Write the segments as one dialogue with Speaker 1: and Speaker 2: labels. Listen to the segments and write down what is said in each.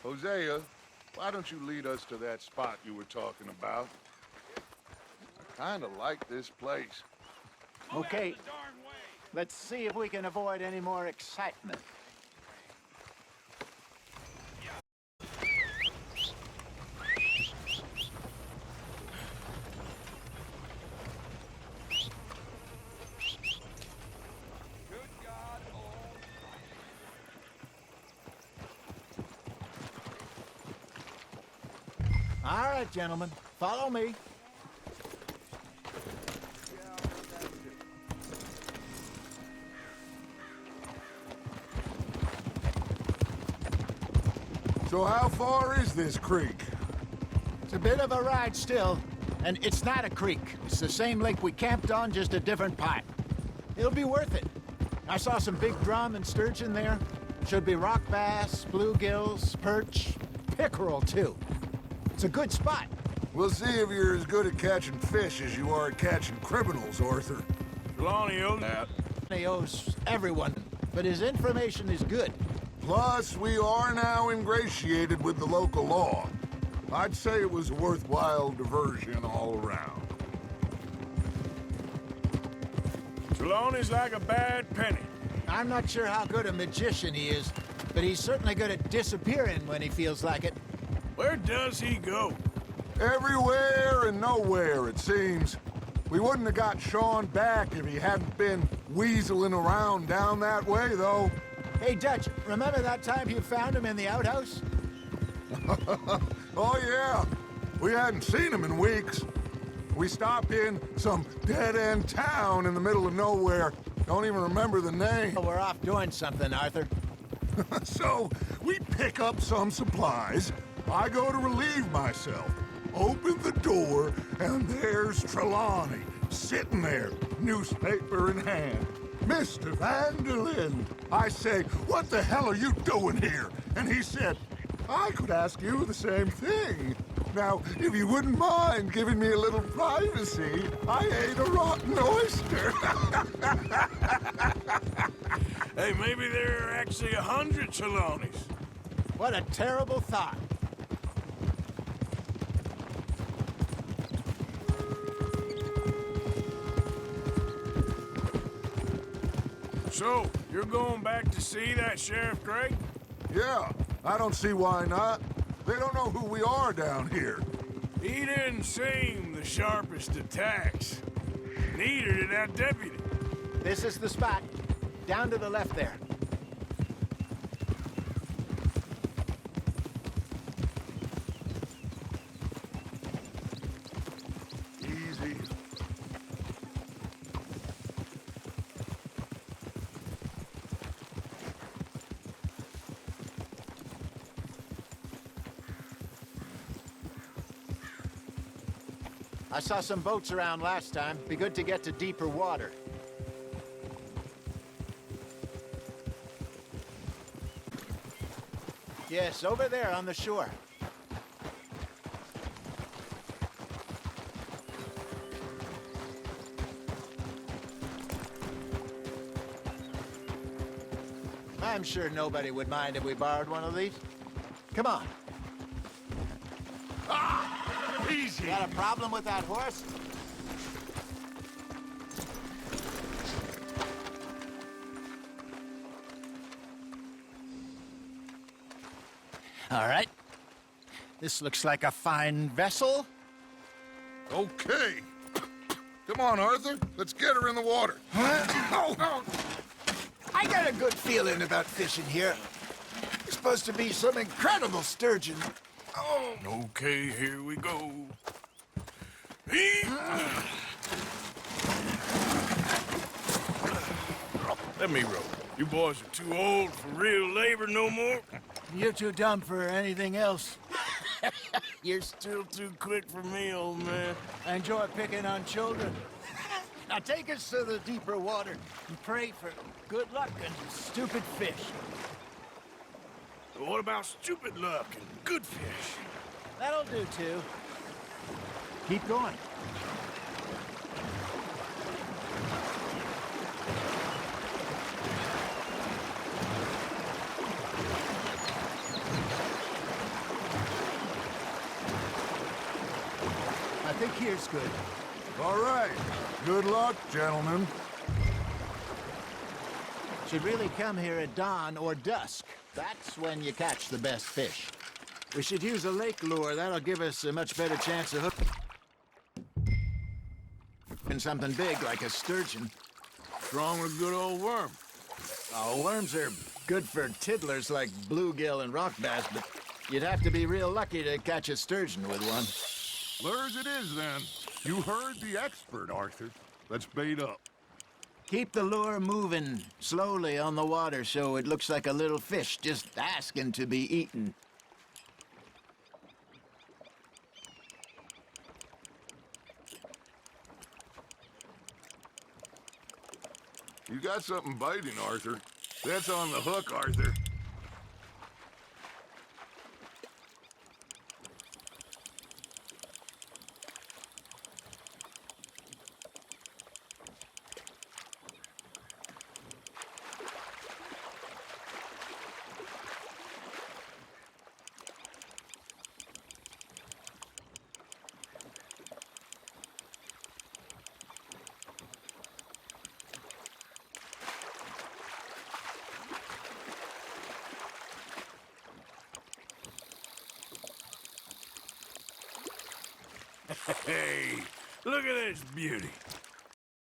Speaker 1: Hosea, why don't you lead us to that spot you were talking about? I kinda like this place.
Speaker 2: Okay, let's see if we can avoid any more excitement. All right, gentlemen, follow me.
Speaker 1: So how far is this creek?
Speaker 2: It's a bit of a ride still, and it's not a creek. It's the same lake we camped on, just a different pipe. It'll be worth it. I saw some big drum and sturgeon there. Should be rock bass, bluegills, perch, pickerel too. It's a good spot.
Speaker 1: We'll see if you're as good at catching fish as you are at catching criminals, Arthur.
Speaker 3: Trelawney owes that.
Speaker 2: He owes everyone, but his information is good.
Speaker 1: Plus, we are now ingratiated with the local law. I'd say it was a worthwhile diversion all around.
Speaker 3: Trelawney's like a bad penny.
Speaker 2: I'm not sure how good a magician he is, but he's certainly good at disappearing when he feels like it.
Speaker 3: Where does he go?
Speaker 1: Everywhere and nowhere, it seems. We wouldn't have got Sean back if he hadn't been weaseling around down that way, though.
Speaker 2: Hey, Dutch, remember that time you found him in the outhouse?
Speaker 1: Oh, yeah. We hadn't seen him in weeks. We stopped in some dead-end town in the middle of nowhere. Don't even remember the name.
Speaker 2: Oh, we're off doing something, Arthur.
Speaker 1: So, we pick up some supplies. I go to relieve myself. Open the door, and there's Trelawney, sitting there, newspaper in hand. Mr. Vanderlyn. I say, what the hell are you doing here? And he said, I could ask you the same thing. Now, if you wouldn't mind giving me a little privacy, I ate a rotten oyster.
Speaker 3: Hey, maybe there are actually 100 Trelawneys.
Speaker 2: What a terrible thought.
Speaker 3: So, you're going back to see that Sheriff Gray?
Speaker 1: Yeah, I don't see why not. They don't know who we are down here.
Speaker 3: He didn't seem the sharpest attacks. Neither did that deputy.
Speaker 2: This is the spot. Down to the left there.
Speaker 1: Easy.
Speaker 2: I saw some boats around last time. Be good to get to deeper water. Yes, over there on the shore. I'm sure nobody would mind if we borrowed one of these. Come on.
Speaker 1: Easy.
Speaker 2: Got a problem with that horse? All right. This looks like a fine vessel.
Speaker 1: Okay. Come on, Arthur. Let's get her in the water.
Speaker 2: I got a good feeling about fishing here. There's supposed to be some incredible sturgeon.
Speaker 3: Oh. Okay, here we go. Let me row. You boys are too old for real labor no more.
Speaker 2: You're too dumb for anything else.
Speaker 3: You're still too quick for me, old man.
Speaker 2: I enjoy picking on children. Now take us to the deeper water and pray for good luck and stupid fish.
Speaker 3: What about stupid luck and good fish?
Speaker 2: That'll do, too. Keep going. here's good.
Speaker 1: All right. Good luck, gentlemen.
Speaker 2: Should really come here at dawn or dusk. That's when you catch the best fish. We should use a lake lure. That'll give us a much better chance of hooking something big like a sturgeon.
Speaker 3: What's wrong with a good old worm?
Speaker 2: Oh, worms are good for tiddlers like bluegill and rock bass, but you'd have to be real lucky to catch a sturgeon with one.
Speaker 1: Lures it is, then. You heard the expert, Arthur. Let's bait up.
Speaker 2: Keep the lure moving slowly on the water so it looks like a little fish just asking to be eaten.
Speaker 1: You got something biting, Arthur. That's on the hook, Arthur.
Speaker 3: Hey, look at this beauty.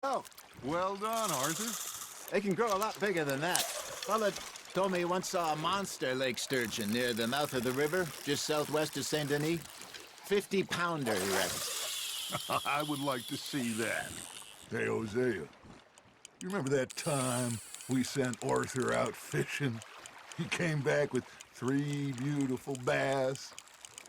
Speaker 2: Oh,
Speaker 1: Well done, Arthur.
Speaker 2: they can grow a lot bigger than that. Fella told me he once saw a monster lake sturgeon near the mouth of the river, just southwest of Saint Denis. 50-pounder, he reckons.
Speaker 1: I would like to see that. Hey, Hosea. You remember that time we sent Arthur out fishing? He came back with 3 beautiful bass.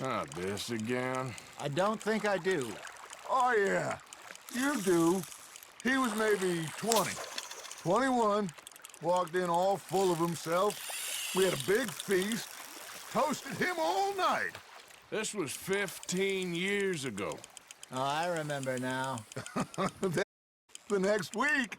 Speaker 3: Not this again.
Speaker 2: I don't think I do.
Speaker 1: Oh, yeah. You do. He was maybe 20. 21. Walked in all full of himself. We had a big feast. Toasted him all night.
Speaker 3: This was 15 years ago.
Speaker 2: Oh, I remember now.
Speaker 1: Then, the next week,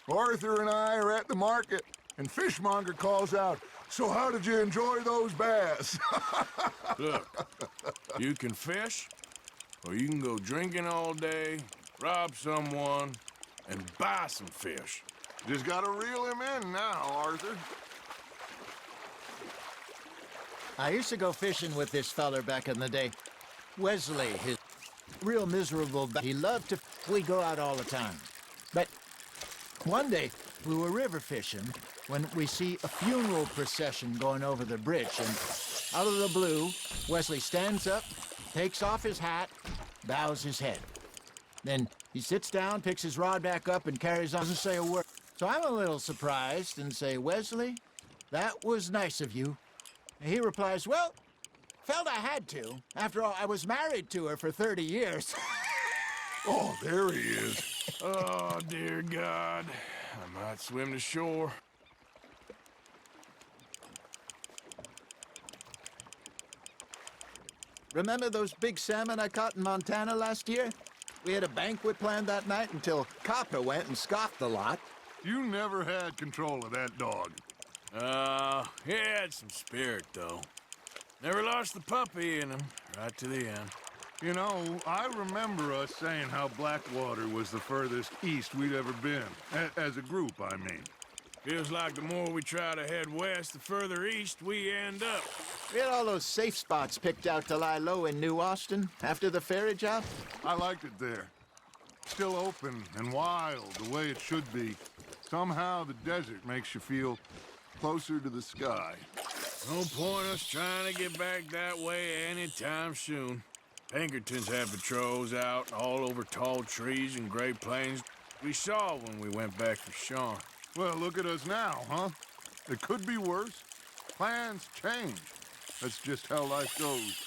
Speaker 1: Arthur and I are at the market, and Fishmonger calls out, "So how did you enjoy those bass?"
Speaker 3: Look, you can fish, or you can go drinking all day, rob someone, and buy some fish.
Speaker 1: Just gotta reel him in now, Arthur.
Speaker 2: I used to go fishing with this feller back in the day. Wesley, his real miserable, but he loved to... We'd go out all the time. But one day, we were river fishing when we see a funeral procession going over the bridge, and out of the blue, Wesley stands up, takes off his hat, bows his head. Then he sits down, picks his rod back up, and carries on. Doesn't say a word. So I'm a little surprised and say, "Wesley, that was nice of you." And he replies, "Well, felt I had to. After all, I was married to her for 30 years.
Speaker 1: Oh, there he is.
Speaker 3: Oh, dear God. I might swim to shore.
Speaker 2: Remember those big salmon I caught in Montana last year? We had a banquet planned that night until Copper went and scoffed the lot.
Speaker 1: You never had control of that dog.
Speaker 3: He had some spirit, though. Never lost the puppy in him, right to the end.
Speaker 1: You know, I remember us saying how Blackwater was the furthest east we'd ever been. As a group, I mean.
Speaker 3: Feels like the more we try to head west, the further east we end up.
Speaker 2: We had all those safe spots picked out to lie low in New Austin after the ferry job.
Speaker 1: I liked it there. Still open and wild, the way it should be. Somehow the desert makes you feel closer to the sky.
Speaker 3: No point us trying to get back that way anytime soon. Pinkertons had patrols out all over tall trees and Great Plains. We saw when we went back for Sean.
Speaker 1: Well, look at us now, huh? It could be worse. Plans change. That's just how life goes.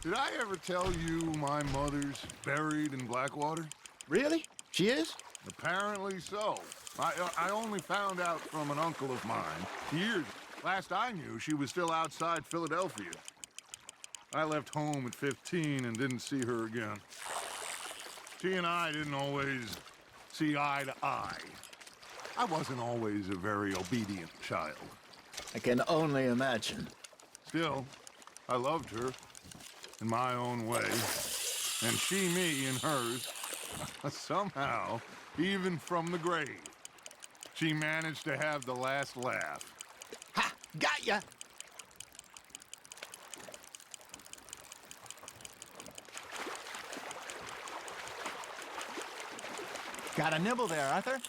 Speaker 1: Did I ever tell you my mother's buried in Blackwater?
Speaker 2: Really? She is?
Speaker 1: Apparently so. I only found out from an uncle of mine years. Last I knew, she was still outside Philadelphia. I left home at 15 and didn't see her again. She and I didn't always see eye to eye. I wasn't always a very obedient child.
Speaker 2: I can only imagine.
Speaker 1: Still, I loved her in my own way, and she me in hers. Somehow, even from the grave, she managed to have the last laugh.
Speaker 2: Ha! Got ya! Got a nibble there, Arthur?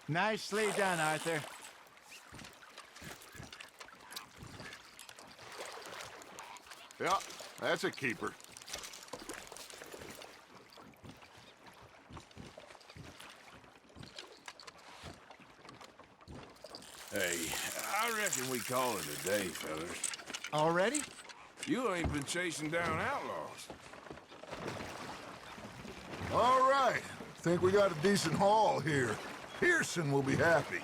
Speaker 2: Nicely done, Arthur.
Speaker 1: Yeah, that's a keeper.
Speaker 3: Hey, I reckon we call it a day, fellas.
Speaker 2: Already?
Speaker 3: You ain't been chasing down outlaws.
Speaker 1: All right, think we got a decent haul here. Pearson will be happy.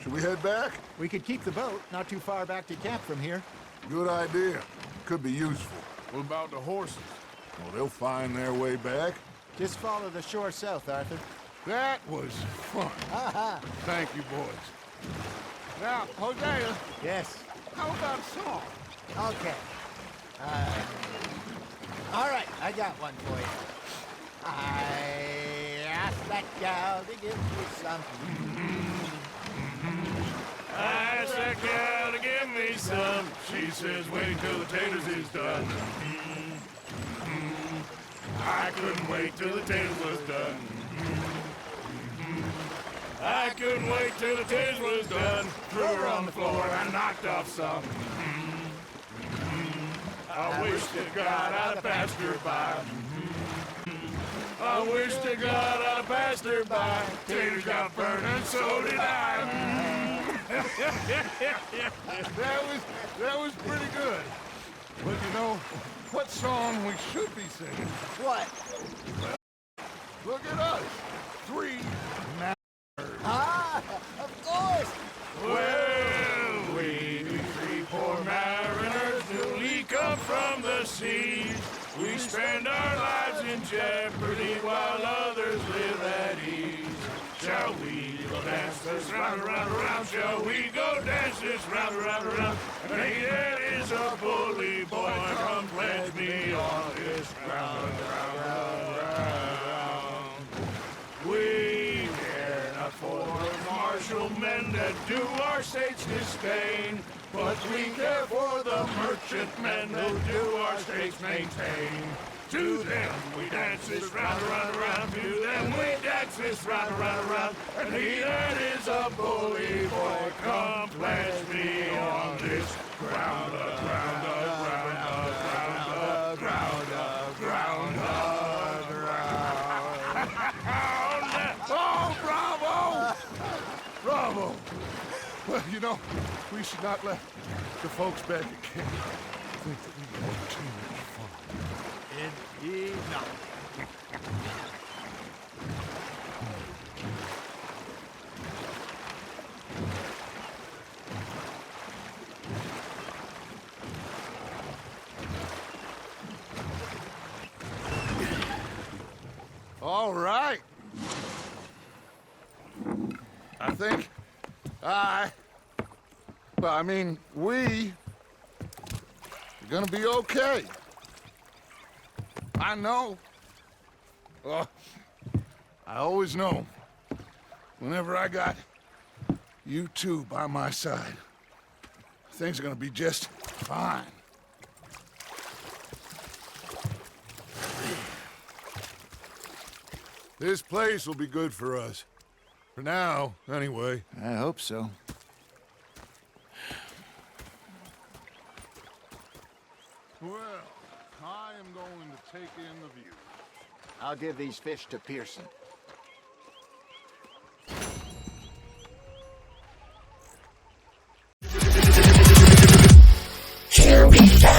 Speaker 1: Should we head back?
Speaker 2: We could keep the boat not too far back to camp from here.
Speaker 1: Good idea. Could be useful.
Speaker 3: What about the horses?
Speaker 1: Well, they'll find their way back.
Speaker 2: Just follow the shore south, Arthur.
Speaker 1: That was fun.
Speaker 2: Aha!
Speaker 1: Thank you, boys. Now, Hosea,
Speaker 2: Yes.
Speaker 1: how about a song?
Speaker 2: Okay. All right, I got one for you. I asked that gal to give me something.
Speaker 3: I asked that gal to give me some. She says, wait till the taters is done. I couldn't wait till the taters was done. I couldn't wait till the taters was done. Threw her on the floor and knocked off some. I wish to God I'd have passed her by. I wish to God I'd have passed her by. Taters got burned and so did I.
Speaker 1: That was pretty good. But you know, what song we should be singing?
Speaker 2: What?
Speaker 1: Look at us. 3
Speaker 2: Ah, of course.
Speaker 3: Well, we three poor mariners newly come from the seas. We spend our lives in jeopardy while others live at ease. Shall we go dance this round, around, around? Shall we go dance this round, around, around? And he that is a bully boy, come pledge me on this ground, round. We care not for the martial men that do our state's disdain, but we care for the merchantmen that do our state's maintain. To them we dance this round, around, around. To them we dance this round, around, around. And he that is a bully boy, come pledge me on this ground, ground, ground, ground, ground, ground, ground.
Speaker 1: Oh, bravo! Bravo! Well, you know, we should not let the folks back at camp think that we had too much fun.
Speaker 2: Indeed not.
Speaker 1: All right. I think we are gonna be okay. I know. I always know. Whenever I got you two by my side, things are gonna be just fine. This place will be good for us. For now, anyway.
Speaker 2: I hope so.
Speaker 1: Well, I am going to take in the view.
Speaker 2: I'll give these fish to Pearson.
Speaker 4: Here we go.